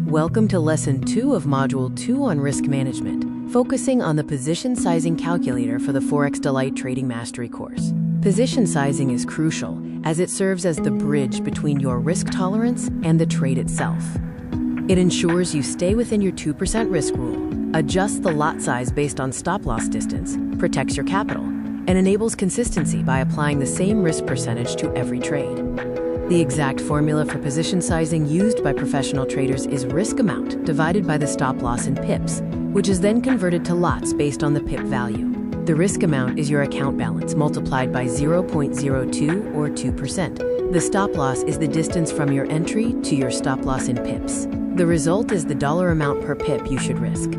Welcome to Lesson 2 of Module 2 on Risk Management, focusing on the position sizing calculator for the ForexDelight Trading Mastery course. Position sizing is crucial as it serves as the bridge between your risk tolerance and the trade itself. It ensures you stay within your 2% risk rule, adjusts the lot size based on stop-loss distance, protects your capital, and enables consistency by applying the same risk percentage to every trade. The exact formula for position sizing used by professional traders is risk amount divided by the stop loss in pips, which is then converted to lots based on the pip value. The risk amount is your account balance multiplied by 0.02 or 2%. The stop loss is the distance from your entry to your stop loss in pips. The result is the dollar amount per pip you should risk.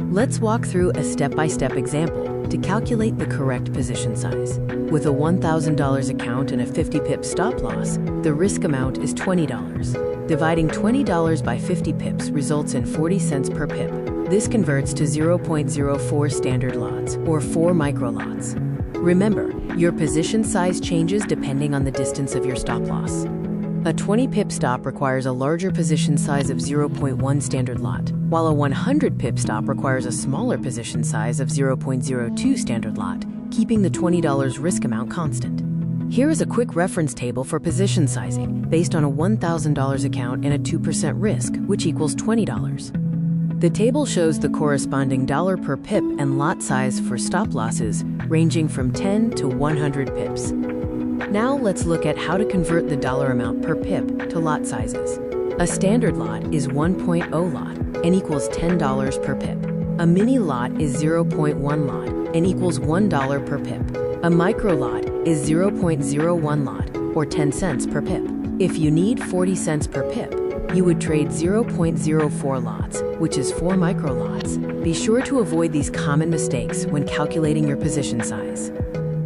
Let's walk through a step-by-step example to calculate the correct position size. With a $1,000 account and a 50 pip stop loss, the risk amount is $20. Dividing $20 by 50 pips results in 40 cents per pip. This converts to 0.04 standard lots, or 4 micro lots. Remember, your position size changes depending on the distance of your stop loss. A 20 pip stop requires a larger position size of 0.1 standard lot, while a 100 pip stop requires a smaller position size of 0.02 standard lot, keeping the $20 risk amount constant. Here is a quick reference table for position sizing based on a $1,000 account and a 2% risk, which equals $20. The table shows the corresponding dollar per pip and lot size for stop losses ranging from 10 to 100 pips. Now let's look at how to convert the dollar amount per pip to lot sizes. A standard lot is 1.0 lot and equals $10 per pip. A mini lot is 0.1 lot and equals $1 per pip. A micro lot is 0.01 lot or 10 cents per pip. If you need 40 cents per pip, you would trade 0.04 lots, which is 4 micro lots. Be sure to avoid these common mistakes when calculating your position size.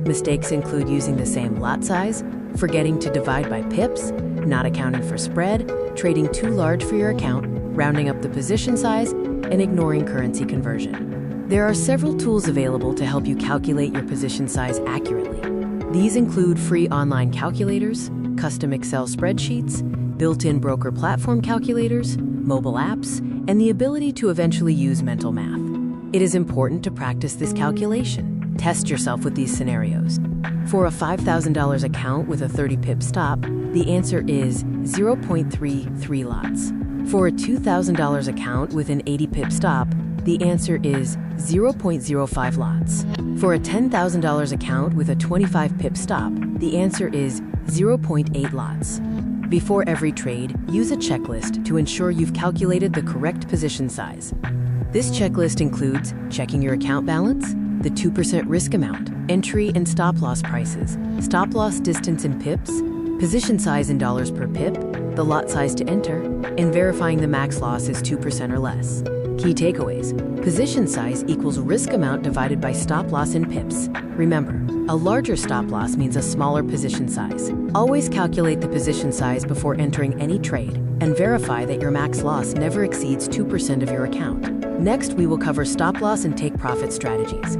Mistakes include using the same lot size, forgetting to divide by pips, not accounting for spread, trading too large for your account, rounding up the position size, and ignoring currency conversion. There are several tools available to help you calculate your position size accurately. These include free online calculators, custom Excel spreadsheets, built-in broker platform calculators, mobile apps, and the ability to eventually use mental math. It is important to practice this calculation. Test yourself with these scenarios. For a $5,000 account with a 30 pip stop, the answer is 0.33 lots. For a $2,000 account with an 80 pip stop, the answer is 0.05 lots. For a $10,000 account with a 25 pip stop, the answer is 0.8 lots. Before every trade, use a checklist to ensure you've calculated the correct position size. This checklist includes checking your account balance, the 2% risk amount, entry and stop loss prices, stop loss distance in pips, position size in dollars per pip, the lot size to enter, and verifying the max loss is 2% or less. Key takeaways: position size equals risk amount divided by stop loss in pips. Remember, a larger stop loss means a smaller position size. Always calculate the position size before entering any trade and verify that your max loss never exceeds 2% of your account. Next, we will cover stop loss and take profit strategies.